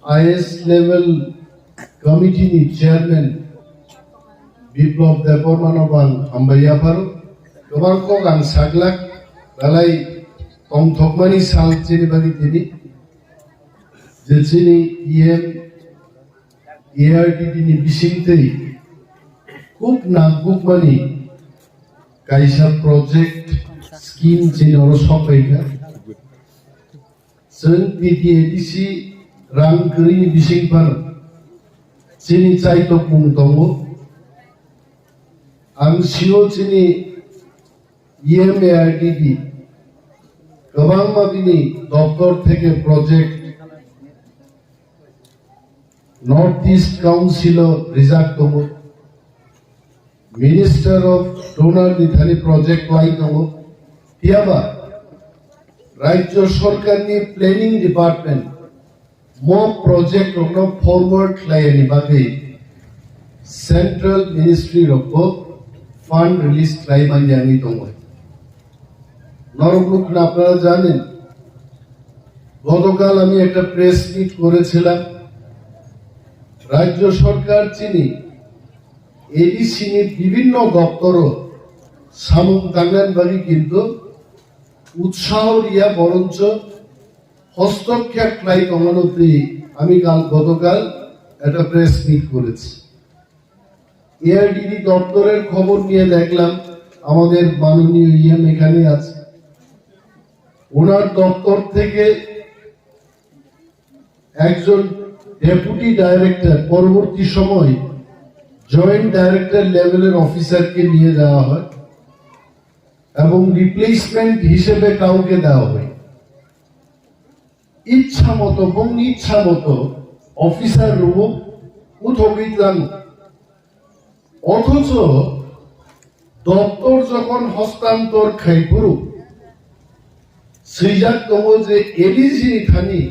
highest level committee ni chairman Biplop Debbarma bang ambaya paru kabar ko gang saglak dalai Chaitokma ni sal chini bagi tini je chini EM ARDD ni bisingtei kub nagbuk mani kaisa project scheme chini oro sopaika sen PT ADC rang kering bising par chini Chaitokma tongo ang sio chini EM ARDD kabang mabini doftor theke project North East Council reserve করব minister of DoNER নিথানি project লাই করব তিয়াবা রাজ্য সরকার নি planning department মো project of forward লাইনি বাকি central ministry of fund release লাই মানজানি দङ নরমুখ না আপনারা জানেন গতকাল আমি একটা প্রেস মিট করেছিলাম রাজ্য সরকার চিনি এডিসি বিভিন্ন দপ্তর সামুক দাঙ্গান বাড়ি কিন্তু উৎসাহ রিয়া বরঞ্চ হস্তক্ষেপ লাই কমানোতে আমি গতকাল একটা প্রেস মিট করেছি এআরডিডি দপ্তরের খবর নিয়ে দেখলাম আমাদের মাননীয় ইএম এখানে আছে ওনার দপ্তর থেকে একজন ডেপুটি ডাইরেক্টর পরবর্তী সময় জয়েন্ট ডাইরেক্টর লেভেলের অফিসারকে নিয়ে যাওয়া হয় এবং রিপ্লেসমেন্ট হিসেবে কাউকে দেওয়া হয় ইচ্ছা মতো এবং ইচ্ছা মতো অফিসার রূপ উঠবিতাম অথচ দপ্তর যখন হস্তান্তর খাইপুরু সৃজাক দङ যে এডিসি খানি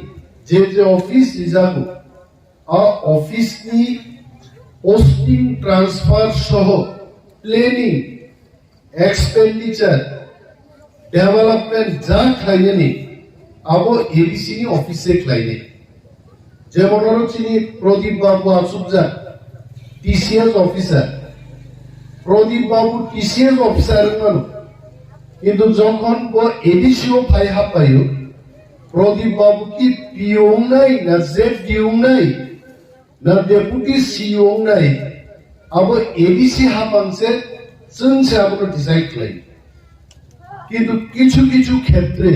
যে অফিস রিজার্ভ অফিসনি পোস্টিং ট্রান্সফার সহ প্ল্যানিং এক্সপেন্ডিচার ডেভেলপমেন্ট যা খাইনি আবো এডিসি নি অফিসে খাইনি যেমন চিনি প্রদীপ বাবু আসুবজা টিসিএস অফিসার প্রদীপ বাবু টিসিএস অফিসার কিন্তু যখন এডিসিও ফাই হাপাইও প্রদীপ বাবু কি পিও নাই না জেড ডিও নাই না ডেপুটি সিও নাই আবো এডিসি হাপাংসে চুনছে আবো ডিসাইড লাই কিন্তু কিছু কিছু ক্ষেত্রে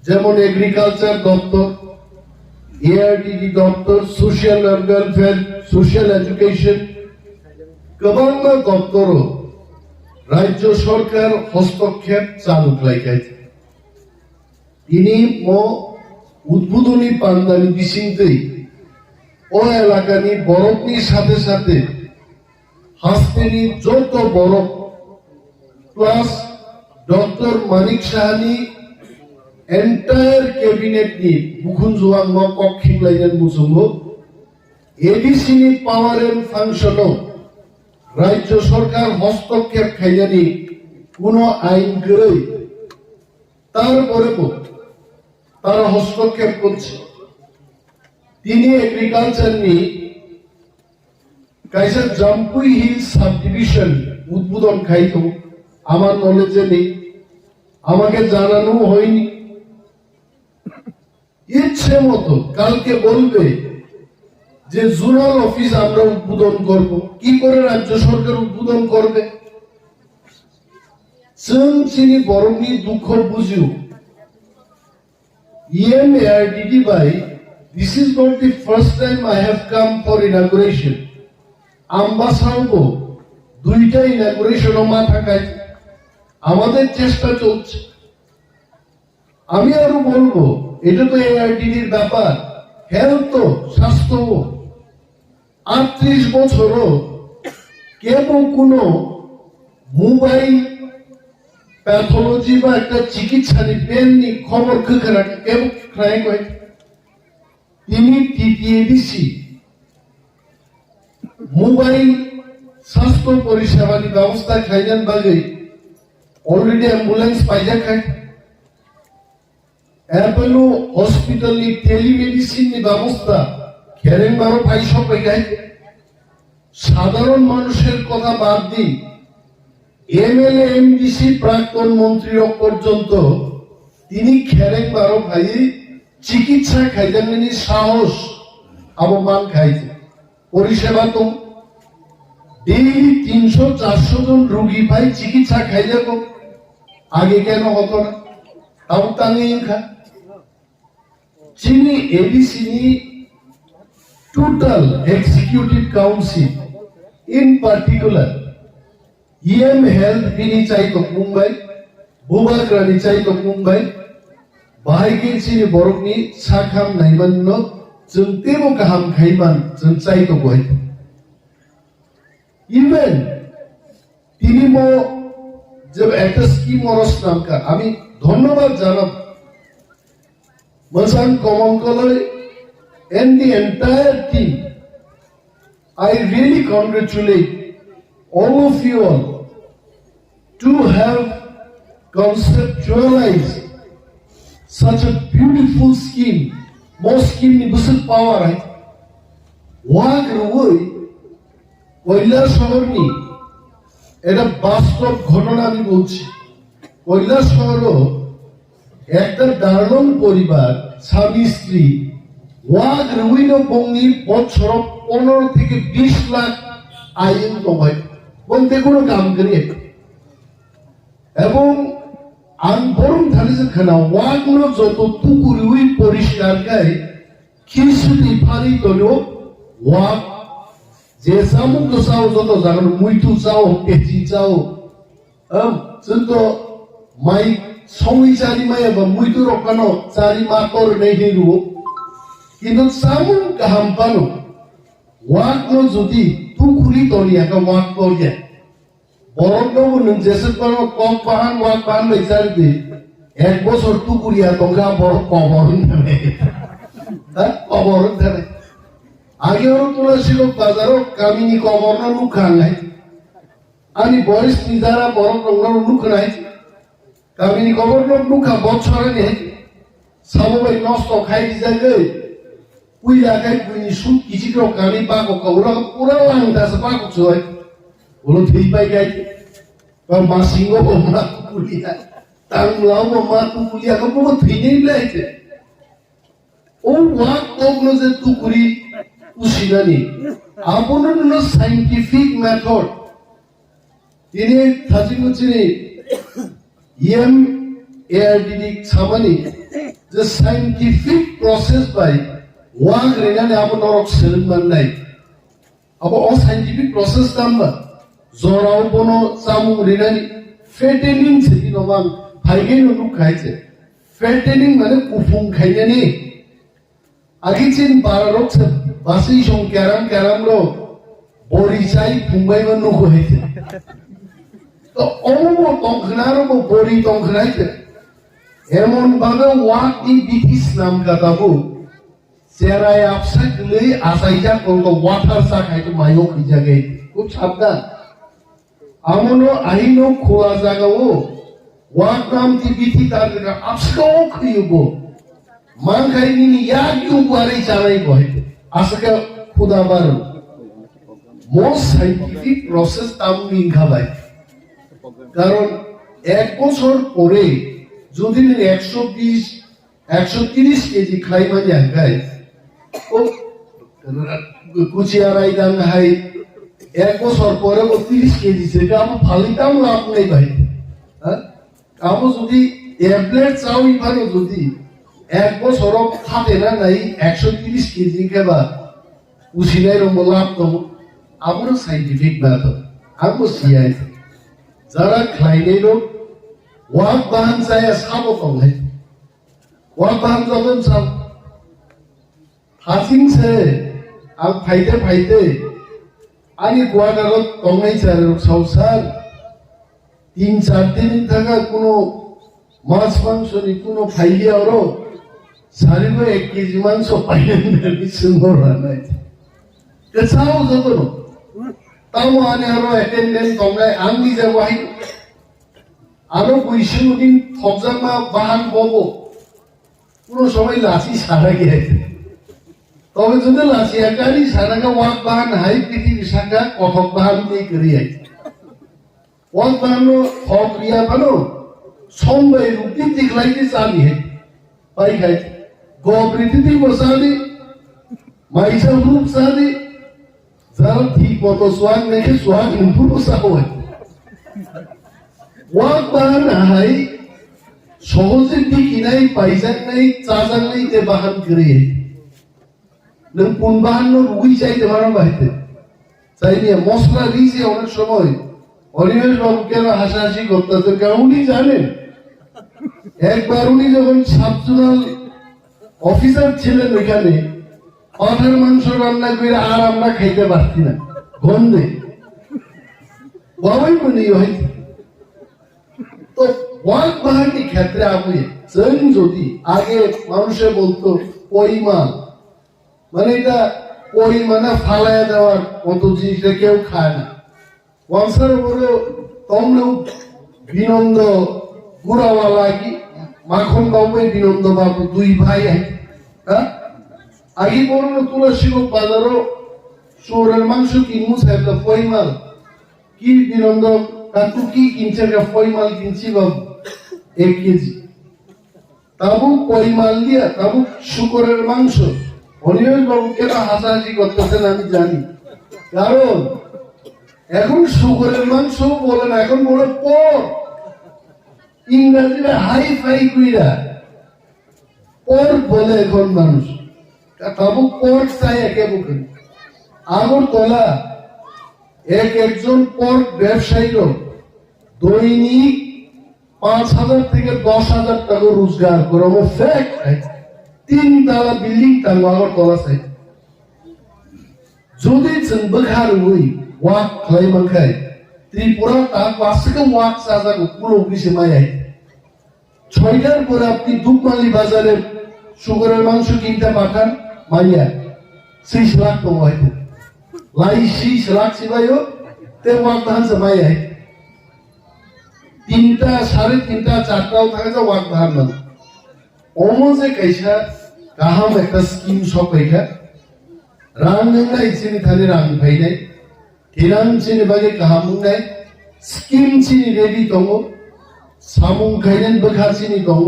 যেমন এগ্রিকালচার দপ্তর এআরডিডি দপ্তর সোশ্যাল ওয়েলফেয়ার সোশ্যাল এডুকেশন গোবাং দপ্তর রাজ্য সরকার হস্তক্ষেপ চালু লাইকাইছে তিনি উদ্বোধনী পান্দানি বিশিংতেই ও এলাকানি বরফনি সাথে সাথে হাসতেনি যত বরফ প্লাস ডক্টর মানিক সাহানি এন্টায়ার ক্যাবিনেট নি বুখুন জোয়াং কক্ষিং লাইন মুসুঙ্গ এডিসি নি পাওয়ার এন্ড ফাংশন রাজ্য সরকার হস্তক্ষেপ খাইয়ানি কোন আইন করে তারপরে তারা হস্তক্ষেপ করছে তিনি এগ্রিকালচার নি কাইসার জাম্পুই হিল সাব ডিভিশন উদ্বোধন খাইত আমার নলেজে নেই আমাকে জানানো হয়নি ইচ্ছে মতো কালকে বলবে যে জোনাল অফিস আমরা উদ্বোধন করব কি করে রাজ্য সরকার উদ্বোধন করবে চিনি বরংনি দুঃখ বুঝিও EM ARDD by this is not the first time I have come for inauguration আমবাসাও দুইটা ইনাগুরেশন মাথা খাই আমাদের চেষ্টা চলছে আমি আরো বলবো এটা তো এআরডিডির ব্যাপার হেলথ স্বাস্থ্য 38 বছরও কেবল কোনো মোবাইল প্যাথোলজি বা একটা চিকিৎসা পেননি খবর খেখরা কেবল খাই কয় তিনি টিটিএডিসি মোবাইল স্বাস্থ্য পরিষেবার ব্যবস্থা খাইজান বাগে অলরেডি অ্যাম্বুলেন্স পাইজা খায় অ্যাপোলো হসপিটালনি টেলিমেডিসিননি ব্যবস্থা খেরেন বারো ভাই সব গাই সাধারণ মানুষের কথা বাদ দিন এমএলএ এমডিসি প্রাক্তন মন্ত্রী পর্যন্ত তিনি খেরেন বারো ভাই চিকিৎসা খাইতেন সাহস অবমান খাইছে পরিষেবা তো ডেইলি 300-400 জন রোগী ভাই চিকিৎসা খাইলে আগে কেন হতো না তাও টাঙিয়ে খা যিনি ADC total executive council in particular EM health বিনি চাইতো মুম্বাই বুবাগ্রানি চাইতো মুম্বাই बाहायगिर सिनि बरकनि साखाम नायमान न जों तेबो गाहाम खायमान जों चाइतो गय इवन তিনি মো जब একটা স্কিম অরস নামকা আমি ধন্যবাদ জানাব মসান কমন কলয় and the entire team I really congratulate all of you all to have conceptualized such a beautiful scheme. More scheme ni busuk power right. Wag Riui Kailash শহর ni এটা বাস্তব ঘটনা আমি বলছি কৈলাস শহর একটা দারুণ পরিবার স্বামী স্ত্রী ওয়াগ Riui no বংনি বছর 15 থেকে 20 লাখ আয় ইনকাম হয় বলতে কোনো কাম করি এবং বরং ধারিছে খানা ওয়াগনো যত পুকুরি পরিষ্কার গায় খিসুতি ফারি তলো ওয়াগ যে সামুদ্র চাও যত জাগার মুইটু চাও পেচি চাও যত মাই সঙ্গী চারি মাই বা মুইটু রকানো চারি মাতর নেই হেরু কিন্তু সামুন কাহাম পানো ওয়াগনো যদি পুকুরি তলিয়া কা ওয়াগ তলিয়া বরংবাবু যেসব কম বাহান ওয়াক বাহান বিচারবে 1 বছর টুকুরিয়া তোমরা বড় কবরণ দেবে কবরণ দেবে আগে ওর তোলা ছিল বাজারও কামিনী কবরণ লুকান নাই আমি বয়স নিজারা বড় তোমরা লুক নাই কামিনী কবরণ লুকা বছরে নেই সামবাই নষ্ট খাই যাবে কুই লাগাই কুইনি সুখ কিছু কামি পাকো ওরা পুরা লাংদাস পাকো ছয় বলো ঠিক পাই গাই কারণ মা সিংহ মা কুকুলিয়া তাংলাও মা কুকুলিয়া কোনো থিনেই লাইছে ও ওয়াক তগনো যে তুকুরি উসিনানি আপননো সাইন্টিফিক মেথড তিনি থাজিমুচিনি ইএম এআরডিডি সামানি যে সাইন্টিফিক প্রসেস বাই ওয়াক রেনানে আপনরক সেলমান নাই আব অ সাইন্টিফিক প্রসেস দাম্বা জরাও বনো সামু রেনানি ফেটেনিং সেদি নবাং ভাইগে নুক খাইছে ফেটেনিং মানে কুফুং খাইনানি আগিচিন বাররক বাসি সং ক্যারাম ক্যারাম লো বড়ি চাই ফুংবাই মান নুক হইছে তো অমো তংখনারো বড়ি তংখনাইছে এমন ভাবে ওয়াক ই বিটিস নাম কাটাবো চেরাই আপসাক লই আসাইজা কোন ওয়াটার সা খাইতে মাইও কি জায়গায় খুব সাবধান আমনো আইনো খোলা জায়গাও ওয়াক নাম তি বিটি তার আপসাও খুইবো মান খাইনি ইয়া কিউ বারে চালাই বহে আজকে খুদাবার মোস্ট সাইন্টিফিক প্রসেস তামনি খাবাই কারণ 1 বছর পরে যদি 120 130 কেজি খাইবা যায় ও কুচিয়ারাই দাম হাই 1 বছর পরে 30 কেজি সেটা আমি ফালিতাম লাভ নেই ভাই হ্যাঁ আমি যদি ট্যাবলেট চাও ইভানো যদি 1 বছর খাতে না নাই 130 কেজি খাবা উছিলাই রম লাভ নম আমরা সাইন্টিফিক মেথড আমি সিআই যারা খাইলেই রোগ ওয়াক বাহান চাই সাবো কমলাই ওয়াক বাহান যখন সাব হাসিংছে আর ফাইতে ফাইতে আনি কোয়ার্টারত তংনাই চার সংসার 3-4 দিন থাকা কোনো মাছ মাংস নি কোনো ফাইলে আরো 1 কেজি মাংস পাইলেন সুন্দর রান্নাই কেসাও যতন তাও আনে আরো অ্যাটেন্ডেন্ট তংনাই আমি যাব আরো 200 দিন থকজামা বাহান ববো কোনো সময় লাচি সারা গিয়েছে তবে যদি লাচি একারই সারাকে ওয়াক বাহান হাই পৃথিবী শাখা কথক বাহান দিয়ে করিয়াই ওয়াক বাহান হক রিয়া বানো সম্ভব রূপী দিখলাইতে চালি হে পাই খাই গবৃতিতে বসাদি মাইসা রূপ সাদি যারা ঠিক মতো সোয়াগ নেখে সোয়াগ ইম্পুর বসা হয় ওয়াক বাহান হাই সহজে দিকি নাই পাইজাক নাই চাজাক নাই তে বাহান করিয়ে নং কোন বাহান রুই চাইতে পারো বাহিতে চাইনি মশলা দিয়েছে অনেক সময় অনিমেষ বাবু কেন হাসাহাসি করতেছে কেন উনি জানেন একবার উনি যখন সাবজোনাল অফিসার ছিলেন ওইখানে পাঠার মাংস রান্না করে আর আমরা খাইতে পারছি না গন্ধে বাবাই মনে হয়েছে তো ওয়াক বাহানি ক্ষেত্রে আপনি যদি আগে মানুষে বলতো পরিমাণ মানে এটা পরিমাণে ফালাইয়া দেওয়ার মতো জিনিসটা কেউ খায় না ওয়াংসার উপরে তমলেও বিনন্দ গুড়াওয়ালা কি মাখন বাবু বিনন্দ বাবু দুই ভাই হ্যাঁ আগে বলল তুলসী বাজারও শুয়োরের মাংস কিনবো সাহেব পরিমাণ কি বিনন্দ কাকু কি কিনছে পরিমাণ কিনছি বাবু 1 কেজি তাবু পরিমাণ দিয়া তাবু শুকরের মাংস অনিমেষ বাবু কেন হাসাহাসি করতেছেন আমি জানি কারণ এখন শুকরের মাংস বলে না এখন বলে পর ইংরেজিতে হাই ফাই কইরা পর বলে এখন মানুষ তাবু পর চাই একে বুকে আগর তোলা একজন পর ব্যবসায়ীর দৈনিক 5,000 থেকে 10,000 টাকা রোজগার করে আমার ফ্যাক্ট 3 তালা বিল্ডিং টাঙ্গো আগর তোলা চাই যদি বখার হই ওয়াক খাইমানখাই ত্রিপুরা তা পাশে ওয়াক চাজার পুরো অফিসে মাই 6টার পরে আপনি দুপমালি বাজারে শুকরের মাংস কিনতে পাঠান মাইয়া 6 লাখ টাকা হইতে লাই 6 লাখ সিবাইও তে ওয়াক ধান সে মাইয়া 3টা 3:30 4টাও থাকে যে ওয়াক ধান না ওমজে কাইসা কাহাম একটা স্কিম সব পাইখা রাং নাই চিনি থানে রাং ভাই নাই হিরাং চিনি বাগে কাহাম নাই স্কিম চিনি রেডি দङ সামুং খাইলেন বখা চিনি দङ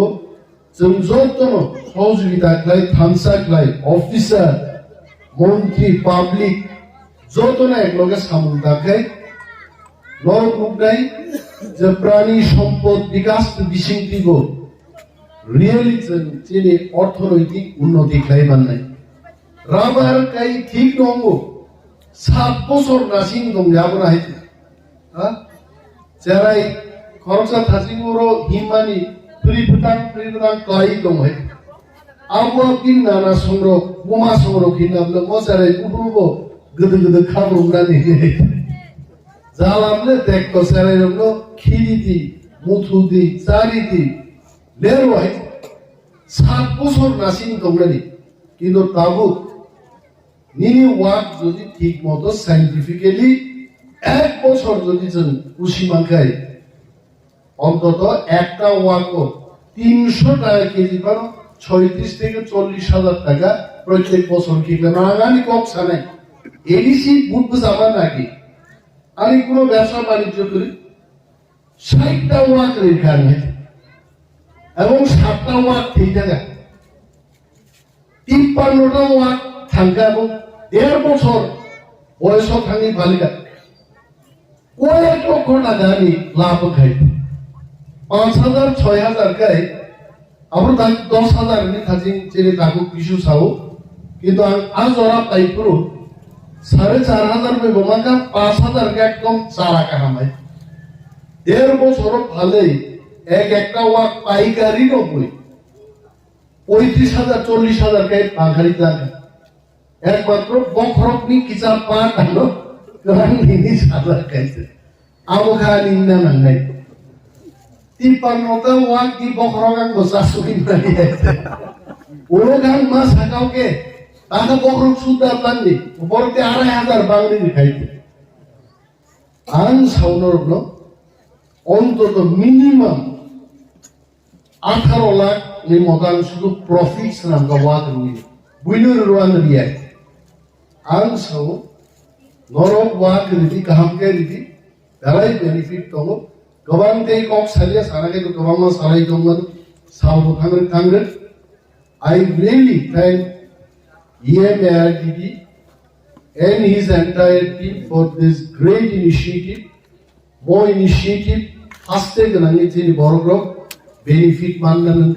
जों যতন সহযোগিতা খাই থামসা খাই অফিসার মন্ত্রী পাবলিক যতন একলগে সামুং দাখাই নরকুক নাই যে প্রাণী সম্পদ বিকাশ বিশৃঙ্খলিত রিয়েলি চিনি অর্থনৈতিক উন্নতি খাইবার নাই রাবার কাই ঠিক দङ 7 বছর নাসিং দङ যাবনা হাইতে হ্যাঁ যেরাই খরচা থাসিগুরো হিমানি প্রিপুতাং ক্লাই দङ আবো পিন নানা সংগ্রহ বোমা সংগ্রহ কিনাবলে মজারাই উঠুবো গদ গদ খাবুমনানি জালামলে দেখতো সেরাইরলো খিরিতি মুথুদি চারিতি লেরওয়াই 7 বছর নাসিং দङনি কিন্তু তাবু নিনি ওয়াক যদি ঠিক মতো সাইন্টিফিক্যালি 1 বছর যদি উসি মানখাই অন্তত একটা ওয়াকও 300 টাকা কেজি পানো 36 থেকে 40,000 টাকা প্রত্যেক বছর কিনলে নাগানি কক্সা নাই এডিসি বুঝতে যাবার নাকি আমি কোনো ব্যবসা বাণিজ্য করি 60টা ওয়াক রেখা নেই এবং 7টা ওয়াক ঠিক টাকা 53টা ওয়াক থাঙ্কা এবং 1.5 বছর বয়স থাঙ্গি বালিকা কয়েক লক্ষ টাকা আমি লাভ খাইতে 5,000 6,000 গায়ে আমরা 10,000 নি থাজিং চেনে তাকু কিছু চাও কিন্তু আজ ওরা পাই পুরো 4,500 পে বোমাকা 5,000 কে একদম চারা কামাই 1.5 বছর ভালোই একটা ওয়াক পাইকারি নবই 35,000 40,000 কে পাখারি টাকা একমাত্র বখরকনি কিচা পাট হলো কারণ নিনি সাদা খাইছে আমখা নিন্না নাই 53টা ওয়াক দি বখরকাং বসাসুই মারি আছে ওরগাং মাস হাকাওকে তাকে বখরক সুদা প্লাননি উপরতে 2,500 বাংলি খাইতে আন সাউনর অন্তত minimum 18 lakh ni modang sudu profits nam ka wak ni. Buinu ruang riak. Ang so norok wak ridi kaham ke ridi dalai benefit tongo. Gawang tei kok salia sarake to gawang ma sarai tongan salvo kangre. I really thank EMARDD and his entire team for this great initiative. More initiative, hashtag nangitini borok benefit mandan